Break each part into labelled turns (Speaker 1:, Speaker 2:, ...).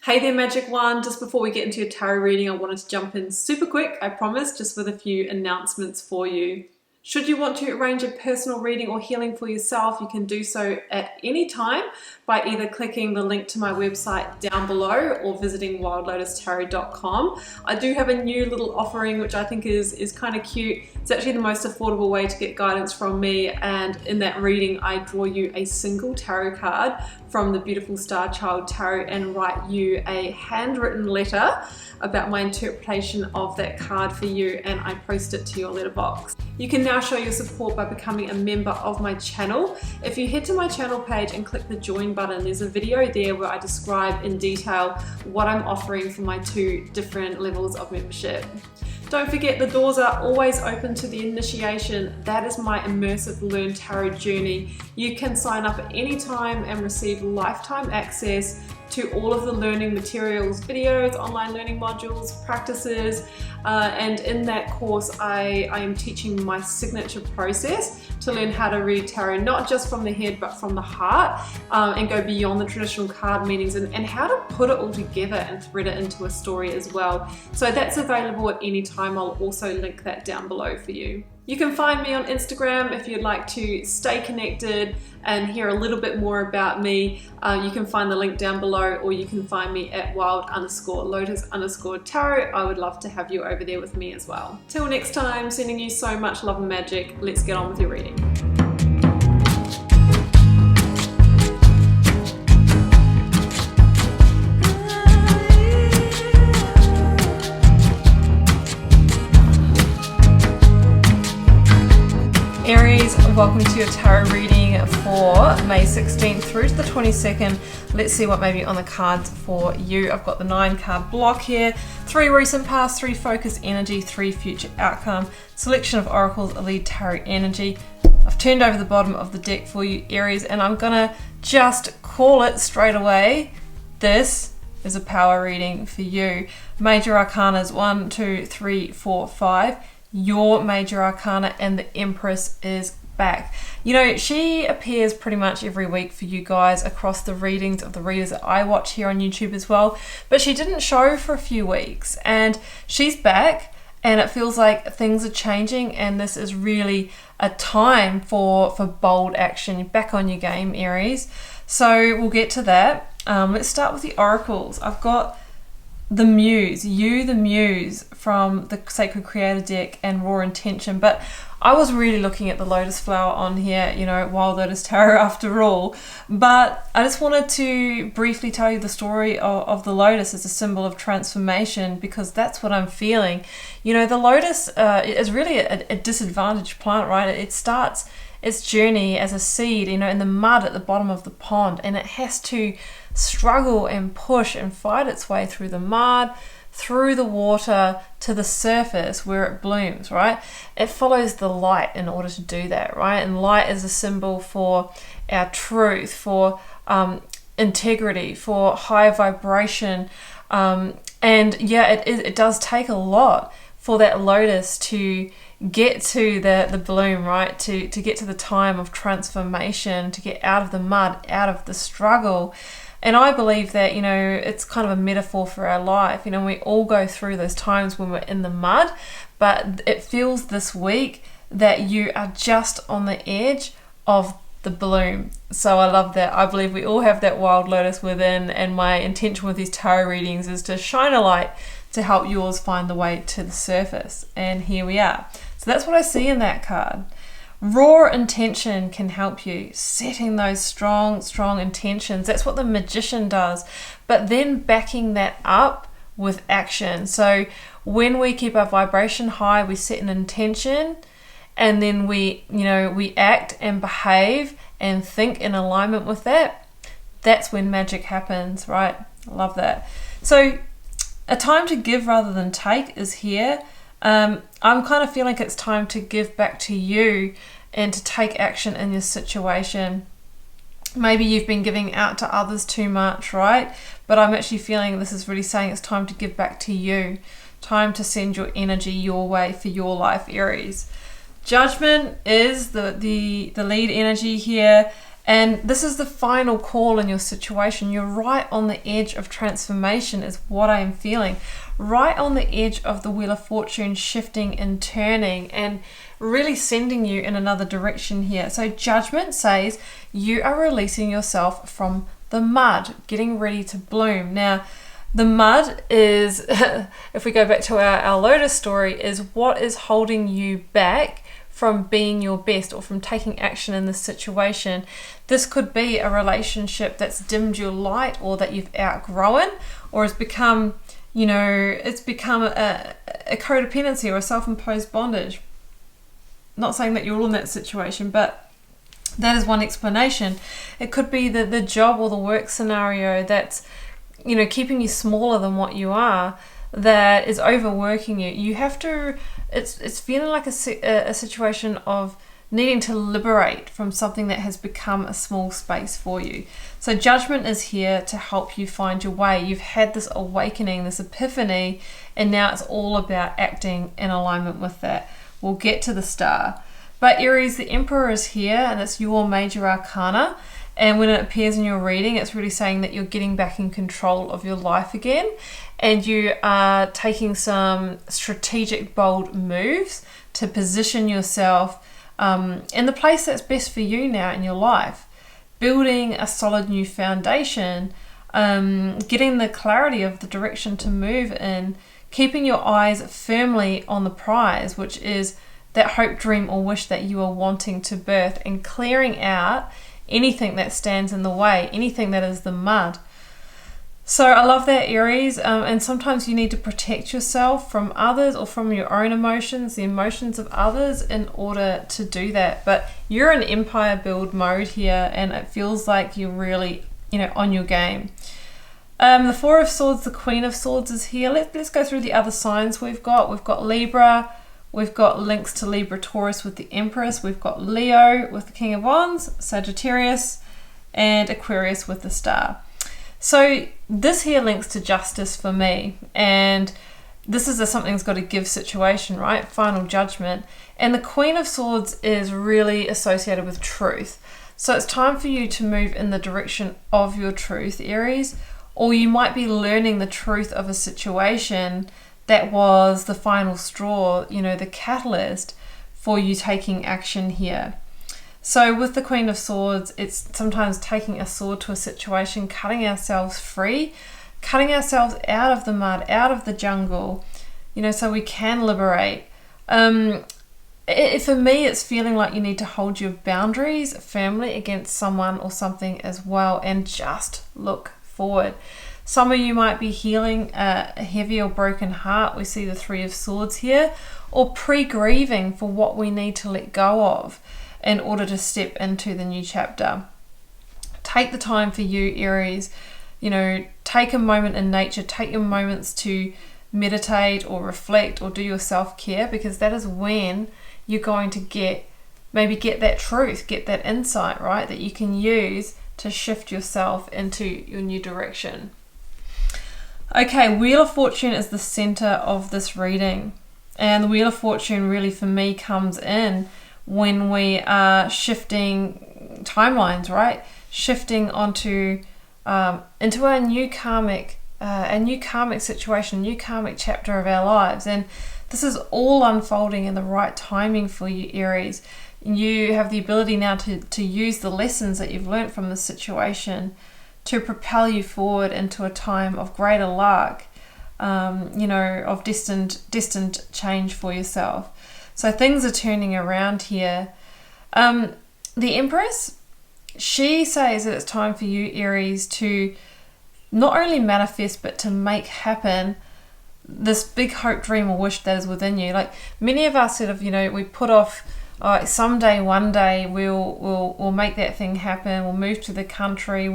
Speaker 1: Hey there, Magic One. Just before we get into your tarot reading, I wanted to jump in super quick, I promise, just with a few announcements for you. Should you want to arrange a personal reading or healing for yourself, you can do so at any time by either clicking the link to my website down below or visiting wildlotustarot.com. I do have a new little offering which I think is kind of cute. It's actually the most affordable way to get guidance from me, and in that reading I draw you a single tarot card from the beautiful Star Child Tarot and write you a handwritten letter about my interpretation of that card for you, and I post it to your letterbox. You can now show your support by becoming a member of my channel. If you head to my channel page and click the join button, there's a video there where I describe in detail what I'm offering for my two different levels of membership. Don't forget, the doors are always open to the initiation. That is my immersive Learn Tarot journey. You can sign up at any time and receive lifetime access to all of the learning materials, videos, online learning modules, practices, and in that course I am teaching my signature process to learn how to read tarot, not just from the head but from the heart, and go beyond the traditional card meanings, and how to put it all together and thread it into a story as well. So that's available at any time. I'll also link that down below for you. You can find me on Instagram if you'd like to stay connected and hear a little bit more about me. You can find the link down below, or you can find me at wild_lotus_tarot. I would love to have you over there with me as well. Till next time, sending you so much love and magic. Let's get on with your reading. Aries, welcome to your tarot reading for May 16th through to the 22nd. Let's see what may be on the cards for you. I've got the 9 card block here, 3 recent past, 3 focus energy, 3 future outcome, selection of oracles, a lead tarot energy. I've turned over the bottom of the deck for you, Aries, and I'm gonna just call it straight away. This is a power reading for you. Major arcanas 1, 2, 3, 4, 5. Your major arcana, and the Empress is back. You know, she appears pretty much every week for you guys across the readings of the readers that I watch here on YouTube as well, but she didn't show for a few weeks, and she's back, and it feels like things are changing, and this is really a time for bold action. You're back on your game, Aries. So we'll get to that. Let's start with the oracles. I've got the Muse, you the Muse from the Sacred Creator deck and Raw Intention, but I was really looking at the lotus flower on here, you know, Wild Lotus Tarot after all, but I just wanted to briefly tell you the story of the lotus as a symbol of transformation, because that's what I'm feeling. You know, the lotus is really a disadvantaged plant, right? It starts its journey as a seed, you know, in the mud at the bottom of the pond, and it has to struggle and push and fight its way through the mud, through the water, to the surface where it blooms, right? It follows the light in order to do that, right? And light is a symbol for our truth, for integrity, for high vibration, and yeah, it does take a lot for that lotus to get to the bloom, right? To get to the time of transformation, to get out of the mud, out of the struggle. And I believe that, you know, it's kind of a metaphor for our life. You know, we all go through those times when we're in the mud, but it feels this week that you are just on the edge of the bloom. So I love that. I believe we all have that wild lotus within, and my intention with these tarot readings is to shine a light to help yours find the way to the surface. And here we are. So that's what I see in that card. Raw intention can help you, setting those strong intentions. That's what the Magician does, but then backing that up with action. So when we keep our vibration high, we set an intention, and then we act and behave and think in alignment with that. That's when magic happens, right? I love that. So a time to give rather than take is here. I'm kind of feeling like it's time to give back to you and to take action in your situation. Maybe you've been giving out to others too much, right? But I'm actually feeling this is really saying it's time to give back to you. Time to send your energy your way for your life, Aries. Judgment is the lead energy here, And this is the final call in your situation. You're right on the edge of transformation is what I am feeling. Right on the edge of the Wheel of Fortune shifting and turning and really sending you in another direction here. So Judgment says you are releasing yourself from the mud, getting ready to bloom. Now, the mud is, if we go back to our Lotus story, is what is holding you back from being your best or from taking action in this situation. This could be a relationship that's dimmed your light or that you've outgrown or has become, it's become a codependency or a self-imposed bondage. Not saying that you're all in that situation, but that is one explanation. It could be the job or the work scenario that's, keeping you smaller than what you are, that is overworking you. You have to, it's feeling like a situation of needing to liberate from something that has become a small space for you. So Judgment is here to help you find your way. You've had this awakening, this epiphany, and now it's all about acting in alignment with that. We'll get to the star. But Aries, the Emperor is here, and it's your major arcana. And when it appears in your reading, it's really saying that you're getting back in control of your life again, and you are taking some strategic, bold moves to position yourself in the place that's best for you now in your life. Building a solid new foundation, getting the clarity of the direction to move in, keeping your eyes firmly on the prize, which is that hope, dream, or wish that you are wanting to birth, and clearing out anything that stands in the way, anything that is the mud. So I love that, Aries, and sometimes you need to protect yourself from others or from your own emotions, the emotions of others, in order to do that. But you're in empire build mode here, and it feels like you're really, on your game. The Four of Swords, the Queen of Swords is here. Let's go through the other signs we've got. We've got Libra. We've got links to Libra, Taurus with the Empress. We've got Leo with the King of Wands, Sagittarius, and Aquarius with the Star. So this here links to justice for me. And this is a something's got to give situation, right? Final judgment. And the Queen of Swords is really associated with truth. So it's time for you to move in the direction of your truth, Aries. Or you might be learning the truth of a situation that was the final straw, the catalyst for you taking action here. So with the Queen of Swords, it's sometimes taking a sword to a situation, cutting ourselves free, cutting ourselves out of the mud, out of the jungle, so we can liberate. For me, it's feeling like you need to hold your boundaries firmly against someone or something as well, and just look forward. Some of you might be healing a heavy or broken heart. We see the Three of Swords here, or pre-grieving for what we need to let go of in order to step into the new chapter. Take the time for you, Aries. Take a moment in nature, take your moments to meditate or reflect or do your self-care, because that is when you're going to get that truth, get that insight, right, that you can use to shift yourself into your new direction. Okay, Wheel of Fortune is the center of this reading. And the Wheel of Fortune really for me comes in when we are shifting timelines, right? Shifting onto into a new karmic situation, new karmic chapter of our lives. And this is all unfolding in the right timing for you, Aries. You have the ability now to use the lessons that you've learned from this situation to propel you forward into a time of greater luck, of distant change for yourself. So things are turning around here. The Empress, she says that it's time for you, Aries, to not only manifest, but to make happen this big hope, dream, or wish that is within you. Like many of us sort of, we put off, someday, one day, we'll make that thing happen. We'll move to the country.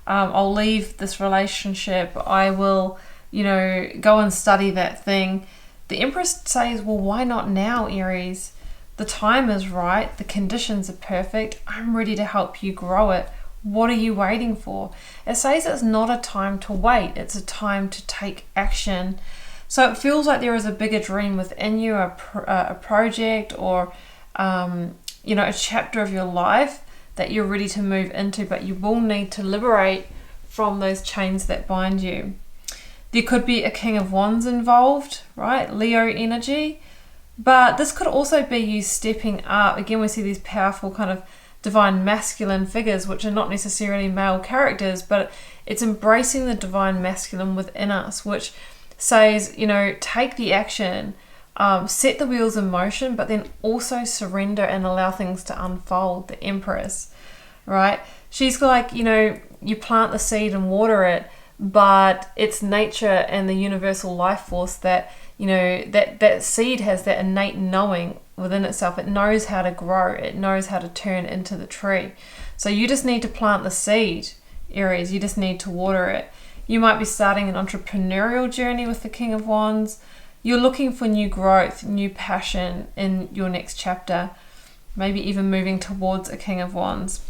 Speaker 1: I'll leave this relationship. I will, go and study that thing. The Empress says, well, why not now, Aries? The time is right. The conditions are perfect. I'm ready to help you grow it. What are you waiting for? It says it's not a time to wait. It's a time to take action. So it feels like there is a bigger dream within you, a project or, a chapter of your life that you're ready to move into, but you will need to liberate from those chains that bind you. There could be a King of Wands involved, right? Leo energy. But this could also be you stepping up. Again, we see these powerful kind of divine masculine figures, which are not necessarily male characters, but it's embracing the divine masculine within us, which says, you know, take the action, set the wheels in motion, but then also surrender and allow things to unfold. The Empress, right? She's like, you know, you plant the seed and water it, but it's nature and the universal life force that, you know, that seed has that innate knowing within itself. It knows how to grow. It knows how to turn into the tree. So you just need to plant the seed, Aries. You just need to water it. You might be starting an entrepreneurial journey with the King of Wands. You're looking for new growth, new passion in your next chapter, maybe even moving towards a King of Wands.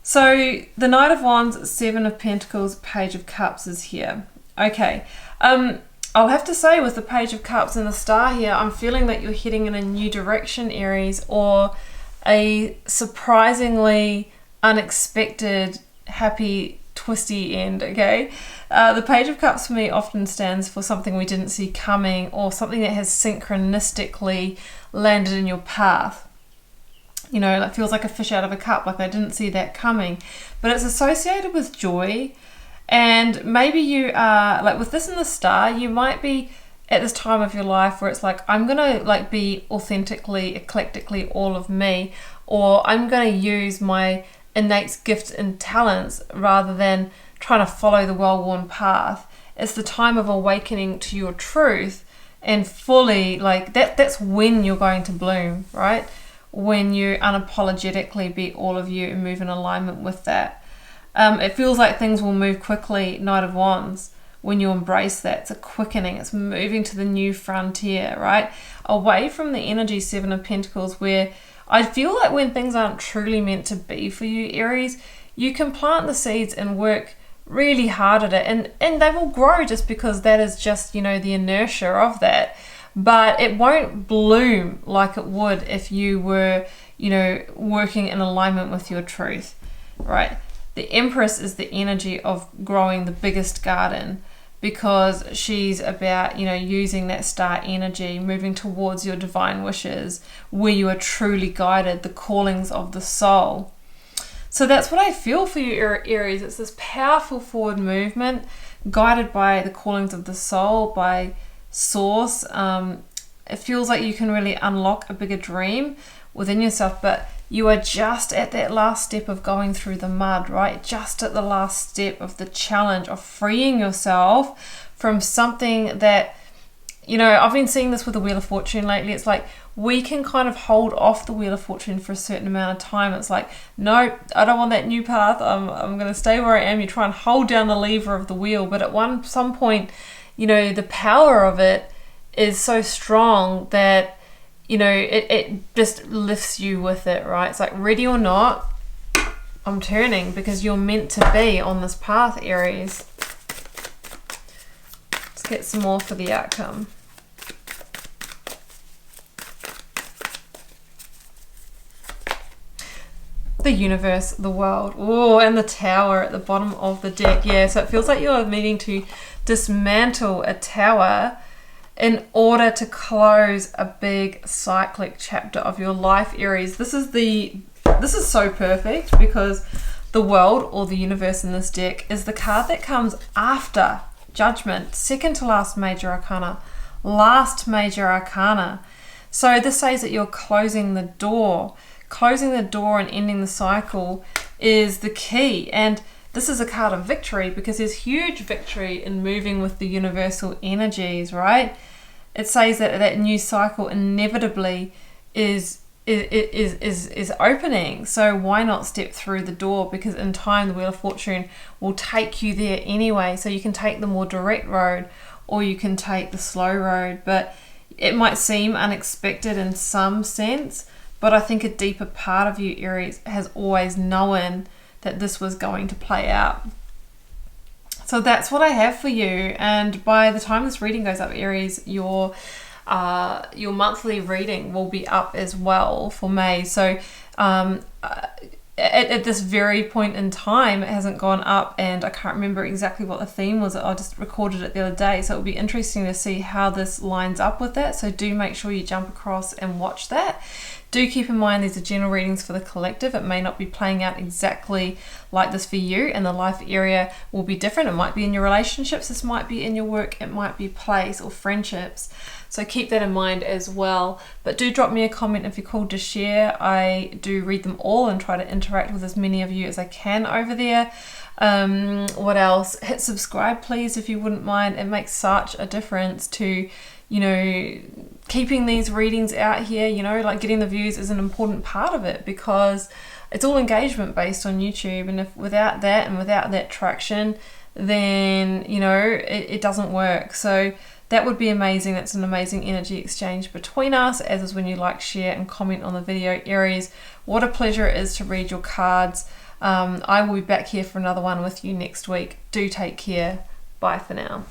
Speaker 1: So the Knight of Wands, Seven of Pentacles, Page of Cups is here. Okay, I'll have to say with the Page of Cups and the Star here, I'm feeling that you're heading in a new direction, Aries, or a surprisingly unexpected, happy, twisty end, okay? The Page of Cups for me often stands for something we didn't see coming, or something that has synchronistically landed in your path. You know, it feels like a fish out of a cup, like I didn't see that coming. But it's associated with joy. And maybe you are, like with this in the Star, you might be at this time of your life where it's like, I'm going to like be authentically, eclectically all of me, or I'm going to use my innate gifts and talents rather than trying to follow the well-worn path. It's the time of awakening to your truth and fully, like that's when you're going to bloom, right? When you unapologetically be all of you and move in alignment with that. It feels like things will move quickly, Knight of Wands, when you embrace that. It's a quickening. It's moving to the new frontier, right? Away from the energy Seven of Pentacles, where I feel like when things aren't truly meant to be for you, Aries, you can plant the seeds and work really hard at it. And they will grow just because that is just, you know, the inertia of that. But it won't bloom like it would if you were, you know, working in alignment with your truth, right? The Empress is the energy of growing the biggest garden, because she's about, you know, using that star energy, moving towards your divine wishes, where you are truly guided, the callings of the soul. So that's what I feel for you, Aries. It's this powerful forward movement, guided by the callings of the soul, by source. It feels like you can really unlock a bigger dream within yourself, but you are just at that last step of going through the mud, right? Just at the last step of the challenge of freeing yourself from something that, you know, I've been seeing this with the Wheel of Fortune lately. It's like we can kind of hold off the Wheel of Fortune for a certain amount of time. It's like, no, I don't want that new path. I'm going to stay where I am. You try and hold down the lever of the wheel, but at some point, you know, the power of it is so strong that, you know, it just lifts you with it, right? It's like, ready or not, I'm turning, because you're meant to be on this path, Aries. Let's get some more for the outcome. The universe, the world, oh, and the tower at the bottom of the deck. Yeah, so it feels like you're needing to dismantle a tower in order to close a big cyclic chapter of your life, Aries. This is so perfect, because the world, or the universe in this deck, is the card that comes after Judgment, second to last major arcana, last major arcana. So this says that you're closing the door. Closing the door and ending the cycle is the key. And this is a card of victory, because there's huge victory in moving with the universal energies, right? It says that that new cycle inevitably is opening. So why not step through the door? Because in time, the Wheel of Fortune will take you there anyway. So you can take the more direct road, or you can take the slow road. But it might seem unexpected in some sense, but I think a deeper part of you, Aries, has always known that this was going to play out. So that's what I have for you. And by the time this reading goes up, Aries, your monthly reading will be up as well for May. So at this very point in time, it hasn't gone up, and I can't remember exactly what the theme was. I just recorded it the other day, so it'll be interesting to see how this lines up with that. So do make sure you jump across and watch that. Do keep in mind these are general readings for the collective. It may not be playing out exactly like this for you, and the life area will be different. It might be in your relationships, this might be in your work, it might be plays or friendships. So keep that in mind as well. But do drop me a comment if you're called to share. I do read them all and try to interact with as many of you as I can over there. What else? Hit subscribe please if you wouldn't mind. It makes such a difference to, you know, keeping these readings out here. You know, like getting the views is an important part of it, because it's all engagement based on YouTube, and if without that and without that traction, then, you know, it doesn't work. So that would be amazing. That's an amazing energy exchange between us, as is when you like, share and comment on the video. Aries, what a pleasure it is to read your cards. I will be back here for another one with you next week. Do take care. Bye for now.